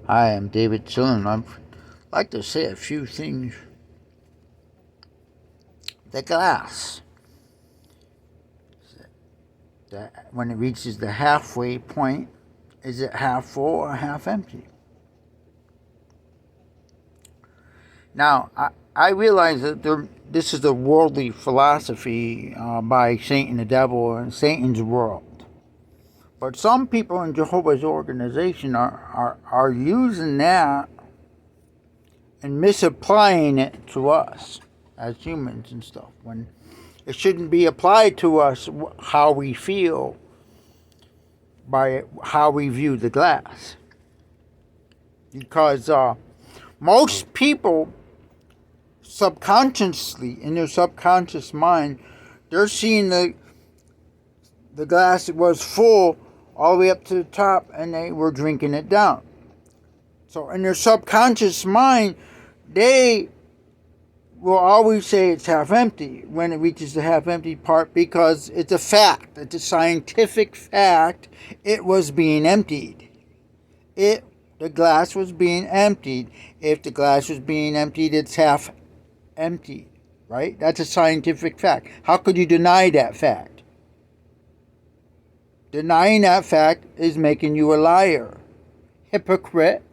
Hi, I'm David Tillman. I'd like to say a few things. The glass, when it reaches the halfway point, is it half full or half empty? Now, I realize that this is a worldly philosophy by Satan the devil and Satan's world. But some people in Jehovah's organization are using that and misapplying it to us as humans and stuff, when it shouldn't be applied to us how we feel by how we view the glass. Because most people subconsciously, in their subconscious mind, they're seeing the glass was full all the way up to the top and they were drinking it down. So in their subconscious mind, they will always say it's half empty when it reaches the half empty part, because it's a fact. It's a scientific fact. It was being emptied. The glass was being emptied. If the glass was being emptied, it's half empty, right? That's a scientific fact. How could you deny that fact? Denying that fact is making you a liar. Hypocrite.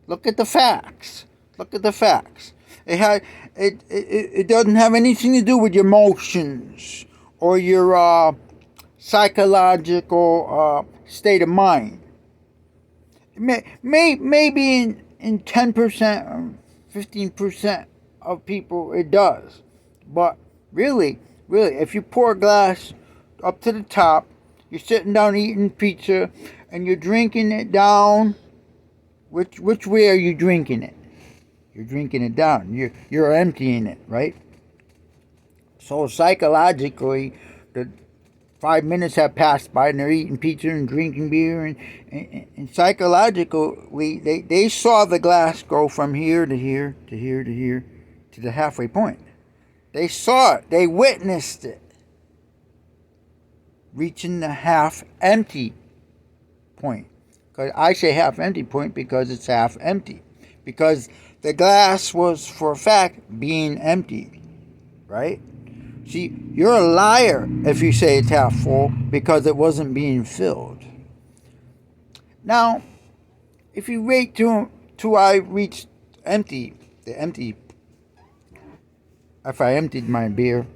Look at the facts. Look at the facts. It doesn't have anything to do with your emotions or your psychological state of mind. Maybe in 10% or 15% of people it does. But really, if you pour a glass up to the top, you're sitting down eating pizza and you're drinking it down, which way are you drinking it? You're drinking it down. You're emptying it, right? So psychologically, the 5 minutes have passed by and they're eating pizza and drinking beer, and psychologically they saw the glass go from here to here to here to here to the halfway point. They saw it. They witnessed it reaching the half empty point. Because I say half empty point because it's half empty. Because the glass was, for a fact, being emptied, right? See, you're a liar if you say it's half full because it wasn't being filled. Now, if you wait till I reach if I emptied my beer,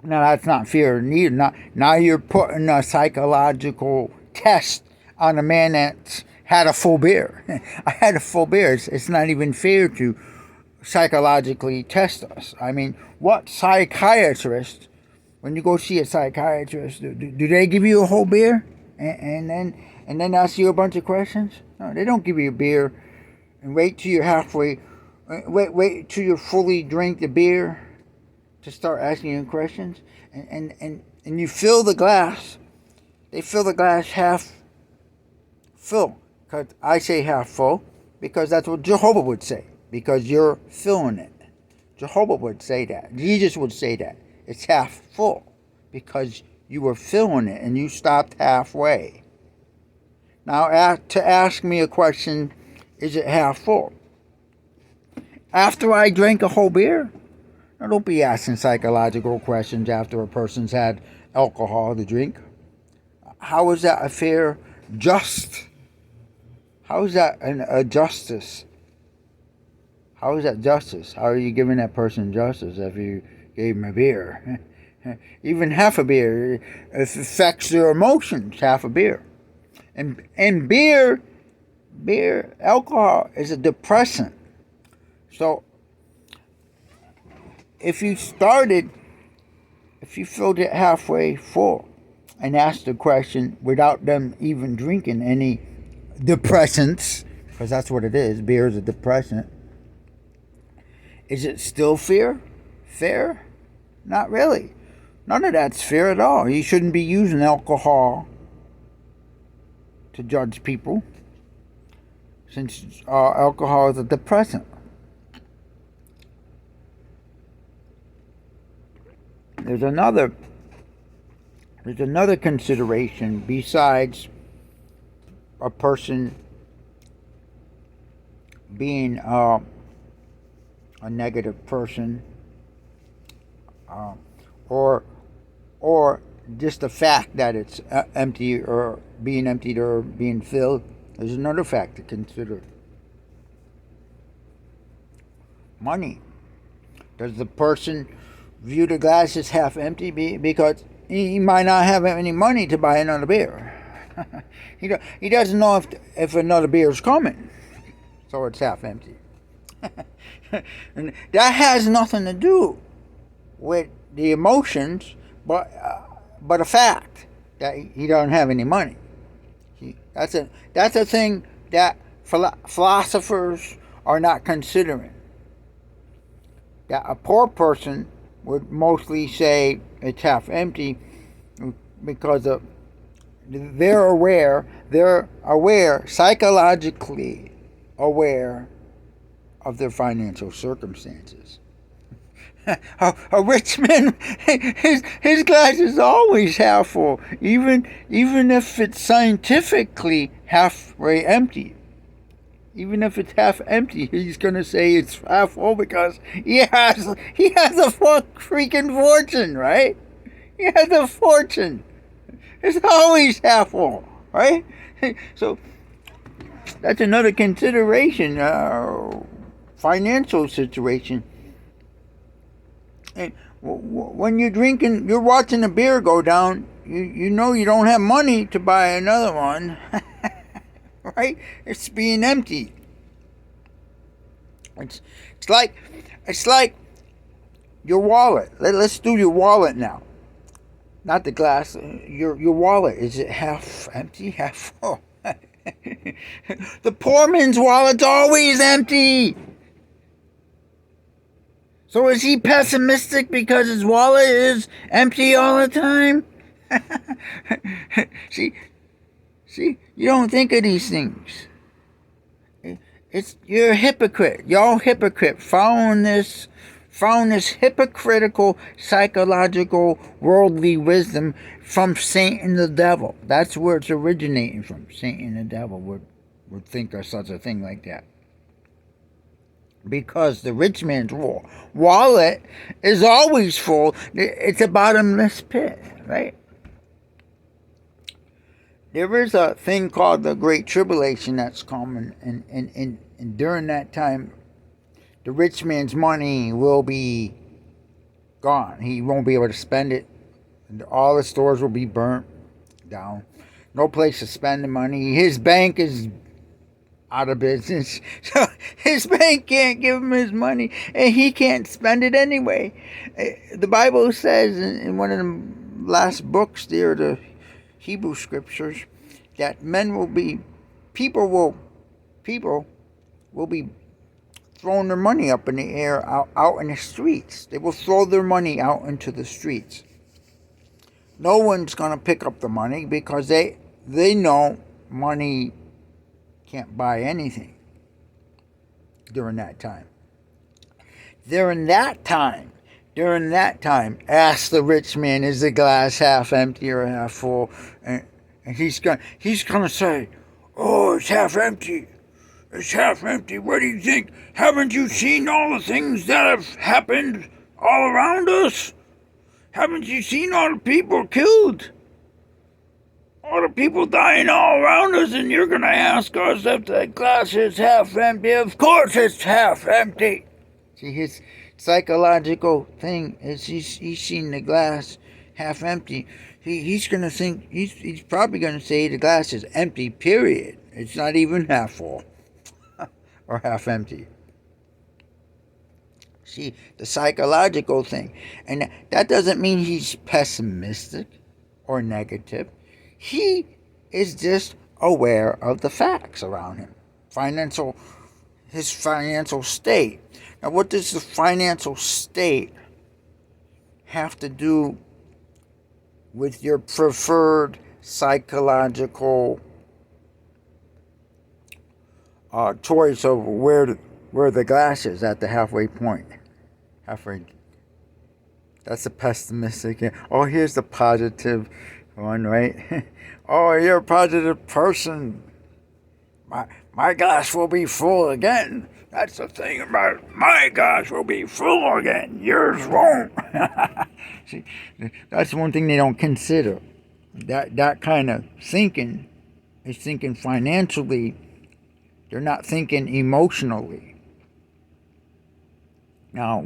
now that's not fair neither. Now you're putting a psychological test on a man that's had a full beer. I had a full beer. It's not even fair to psychologically test us. I mean, what psychiatrist, when you go see a psychiatrist, do they give you a whole beer and then ask you a bunch of questions? No, they don't give you a beer and wait till you're halfway. Wait till you fully drink the beer to start asking you questions, and you fill the glass. They fill the glass half full. Because I say half full because that's what Jehovah would say. Because you're filling it. Jehovah would say that. Jesus would say that. It's half full because you were filling it and you stopped halfway. Now, to ask me a question, is it half full? After I drank a whole beer? Now, don't be asking psychological questions after a person's had alcohol to drink. How is that a fair, just? How is that a justice? How is that justice? How are you giving that person justice if you gave him a beer? Even half a beer, it affects their emotions, half a beer. And beer, alcohol is a depressant. So if you filled it halfway full and asked the question without them even drinking any depressants, because that's what it is, beer is a depressant, is it still fair? Not really. None of that's fair at all. You shouldn't be using alcohol to judge people, since alcohol is a depressant. There's another consideration besides a person being a negative person, or or just the fact that it's empty or being emptied or being filled is another fact to consider. Money. Does the person view the glass as half empty because he might not have any money to buy another beer? He doesn't know if another beer is coming, so it's half empty. And that has nothing to do with the emotions, but a fact that he doesn't have any money. That's a thing that philosophers are not considering. That a poor person would mostly say it's half empty because they're aware, psychologically aware of their financial circumstances. A rich man, his glass is always half full, even if it's scientifically halfway empty. Even if it's half empty, he's gonna say it's half full because he has a freaking fortune, right? He has a fortune. It's always half full, right? So that's another consideration. Financial situation. And when you're drinking, you're watching a beer go down. You know you don't have money to buy another one. Right? It's being empty. It's like your wallet. Let's do your wallet now. Not the glass. Your wallet, is it half empty, half full? The poor man's wallet's always empty. So is he pessimistic because his wallet is empty all the time? See, you don't think of these things. You're a hypocrite. Y'all hypocrite. Found this hypocritical, psychological, worldly wisdom from Satan the devil. That's where it's originating from. Satan the devil would think of such a thing like that. Because the rich man's wallet is always full. It's a bottomless pit, right? There is a thing called the Great Tribulation that's coming, and during that time, the rich man's money will be gone. He won't be able to spend it. All the stores will be burnt down. No place to spend the money. His bank is out of business. So his bank can't give him his money, and he can't spend it anyway. The Bible says in one of the last books there, the Hebrew scriptures, that people will be throwing their money up in the air out in the streets. They will throw their money out into the streets. No one's going to pick up the money because they know money can't buy anything during that time. During that time, ask the rich man, is the glass half empty or half full? And he's gonna say, oh, it's half empty. It's half empty. What do you think? Haven't you seen all the things that have happened all around us? Haven't you seen all the people killed? All the people dying all around us, and you're gonna ask us if the glass is half empty? Of course it's half empty. See, his psychological thing is he's seen the glass half empty. He's gonna think, he's probably gonna say the glass is empty, period. It's not even half full or half empty. See, the psychological thing. And that doesn't mean he's pessimistic or negative. He is just aware of the facts around him. His financial state. Now, what does the financial state have to do with your preferred psychological choice of where the glass is at the halfway point? That's a pessimistic. Oh, here's the positive one, right? Oh, you're a positive person. my glass will be full again. That's the thing about it. My glass will be full again. Yours won't. See, that's one thing they don't consider. That kind of thinking is thinking financially. They're not thinking emotionally. Now,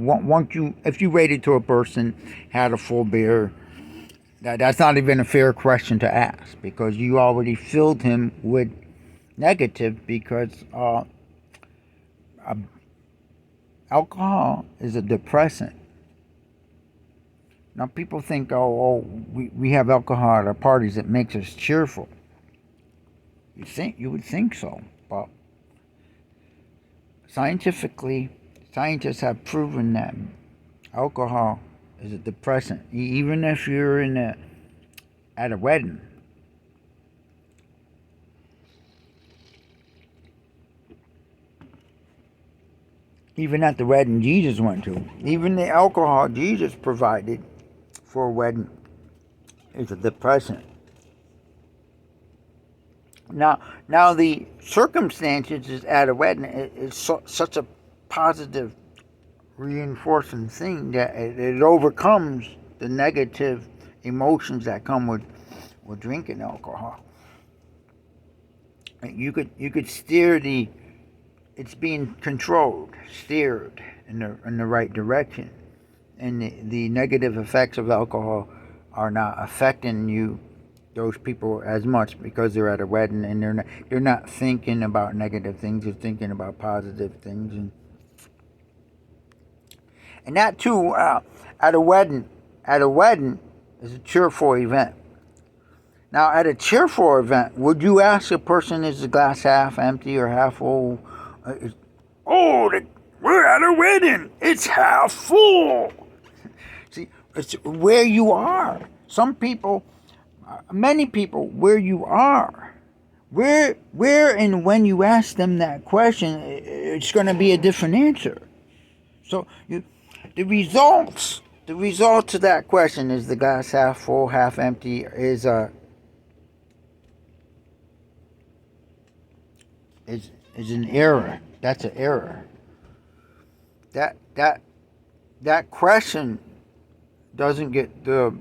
if you rated to a person had a full beer, that's not even a fair question to ask because you already filled him with negative because alcohol is a depressant. Now people think, we have alcohol at our parties that makes us cheerful. You would think so, but scientifically, scientists have proven that alcohol is a depressant. Even if you're at a wedding. Even at the wedding Jesus went to. Even the alcohol Jesus provided for a wedding is a depressant. Now the circumstances is at a wedding is such a positive reinforcing thing that it overcomes the negative emotions that come with drinking alcohol. You could steer it's being controlled, steered in the right direction, and the negative effects of alcohol are not affecting those people as much because they're at a wedding and they're not thinking about negative things. They're thinking about positive things, and that too at a wedding is a cheerful event. Now, at a cheerful event, would you ask a person, is the glass half empty or half full? We're at a wedding. It's half full. See, it's where you are. Some people, many people, where you are. Where and when you ask them that question, it's going to be a different answer. So the results of that question, is the glass half full, half empty, is an error. That's an error. That question doesn't get the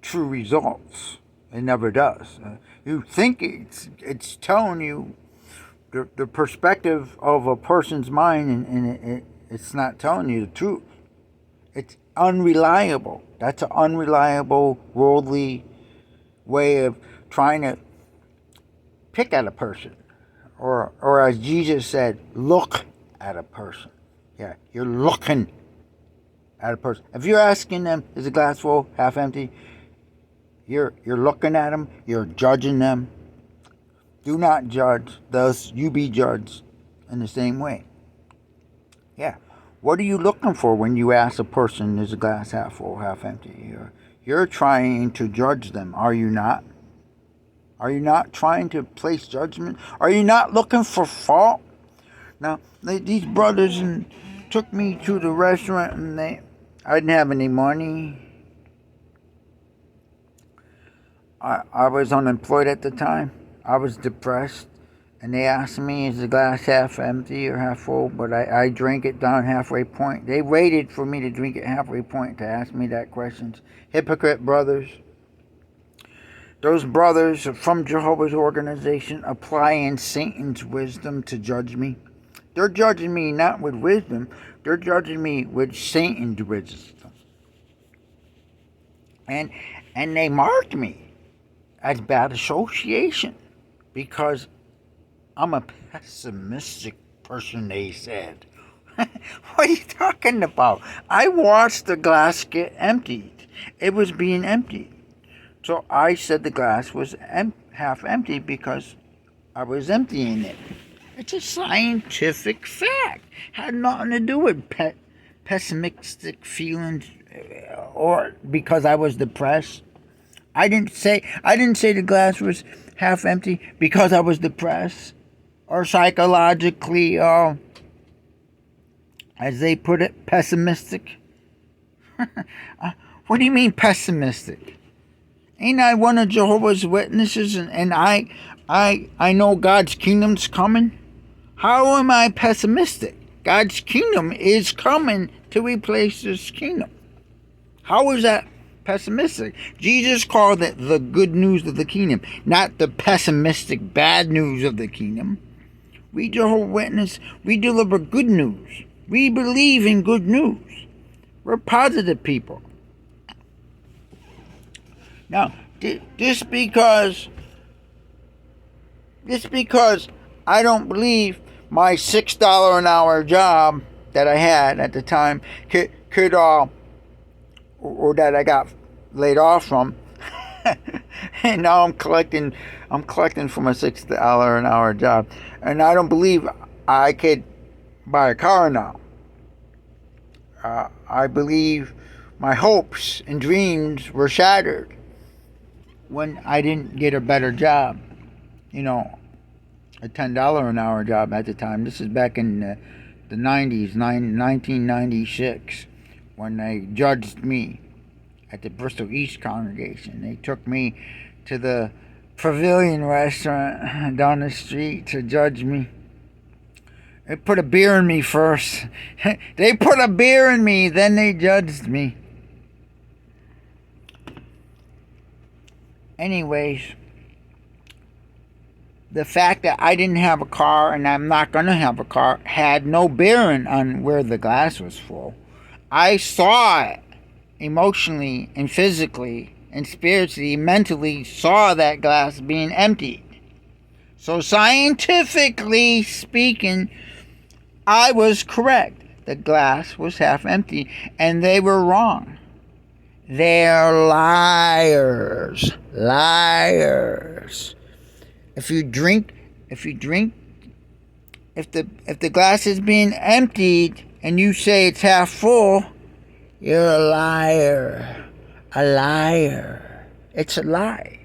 true results. It never does. You think it's telling you the perspective of a person's mind, and it's not telling you the truth. It's unreliable. That's an unreliable, worldly way of trying to pick at a person. Or as Jesus said, look at a person. Yeah, you're looking at a person. If you're asking them, is the glass full, half empty? You're looking at them. You're judging them. Do not judge, thus you be judged in the same way. Yeah. What are you looking for when you ask a person, is the glass half full, half empty? You're trying to judge them, are you not? Are you not trying to place judgment? Are you not looking for fault? Now, these brothers took me to the restaurant, and I didn't have any money. I was unemployed at the time. I was depressed. And they asked me, is the glass half empty or half full? But I drank it down halfway point. They waited for me to drink it halfway point to ask me that question. Hypocrite brothers. Those brothers from Jehovah's organization applying Satan's wisdom to judge me. They're judging me not with wisdom. They're judging me with Satan's wisdom. And they marked me as bad association because I'm a pessimistic person, they said. What are you talking about? I watched the glass get emptied. It was being emptied. So I said the glass was half empty because I was emptying it. It's a scientific fact. Had nothing to do with pessimistic feelings or because I was depressed. I didn't say the glass was half empty because I was depressed or psychologically, as they put it, pessimistic. What do you mean pessimistic? Ain't I one of Jehovah's Witnesses, and I I know God's kingdom's coming. How am I pessimistic? God's kingdom is coming to replace this kingdom. How is that pessimistic? Jesus called it the good news of the kingdom, not the pessimistic bad news of the kingdom. We Jehovah's Witness, we deliver good news. We believe in good news. We're positive people. Now, just because I don't believe my $6 an hour job that I had at the time could or that I got laid off from, and now I'm collecting from a $6 an hour job, and I don't believe I could buy a car now. I believe my hopes and dreams were shattered when I didn't get a better job. A $10 an hour job at the time. This is back in the 90s, 1996, when they judged me at the Bristol East congregation. They took me to the Pavilion restaurant down the street to judge me. They put a beer in me first. They put a beer in me, then they judged me. Anyways, the fact that I didn't have a car and I'm not going to have a car had no bearing on where the glass was full. I saw it emotionally and physically and spiritually, mentally saw that glass being emptied. So scientifically speaking, I was correct. The glass was half empty and they were wrong. They're liars. Liars. If the glass is being emptied and you say it's half full, you're a liar. A liar. It's a lie.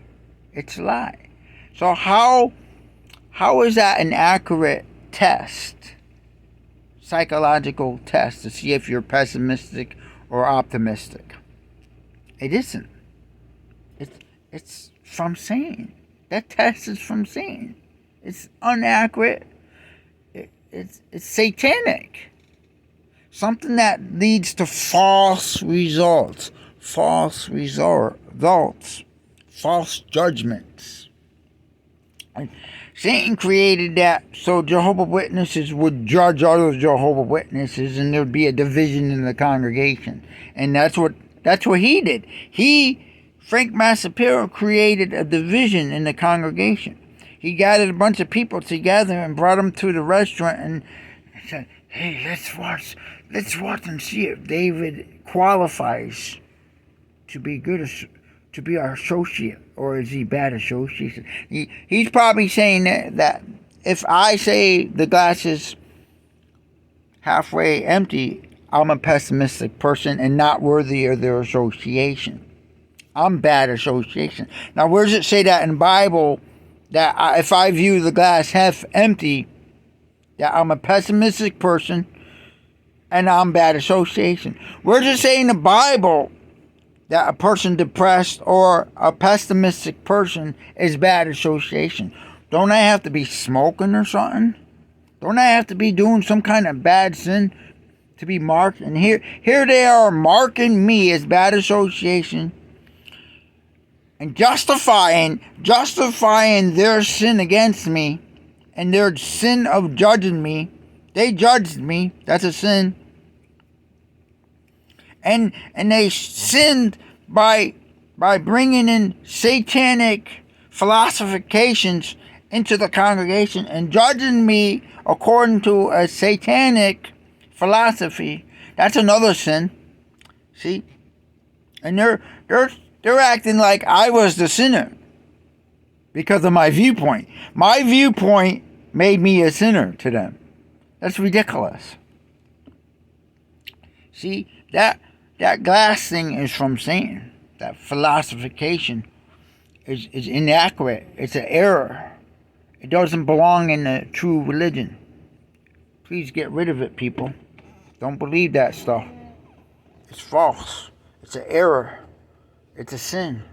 It's a lie. So how is that an accurate test? Psychological test to see if you're pessimistic or optimistic? It isn't. It's from Satan. That test is from Satan. It's inaccurate. It's satanic. Something that leads to false results, false judgments. And Satan created that so Jehovah's Witnesses would judge other Jehovah's Witnesses, and there would be a division in the congregation. And that's what he did. Frank Massapiro created a division in the congregation. He gathered a bunch of people together and brought them to the restaurant and said, "Hey, let's watch and see if David qualifies to be to be our associate, or is he bad association?" He's probably saying that if I say the glass is halfway empty, I'm a pessimistic person and not worthy of their association. I'm bad association. Now, where does it say that in the Bible that if I view the glass half empty, that I'm a pessimistic person and I'm bad association? Where does it say in the Bible that a person depressed or a pessimistic person is bad association? Don't I have to be smoking or something? Don't I have to be doing some kind of bad sin to be marked? And here they are marking me as bad association and justifying their sin against me and their sin of judging me. They judged me. That's a sin. And they sinned by bringing in satanic philosophications into the congregation and judging me according to a satanic philosophy. That's another sin. See? And they're acting like I was the sinner because of my viewpoint. My viewpoint made me a sinner to them. That's ridiculous. See, that glass thing is from Satan. That philosophication is inaccurate. It's an error. It doesn't belong in the true religion. Please get rid of it, people. Don't believe that stuff. It's false. It's an error. It's a sin.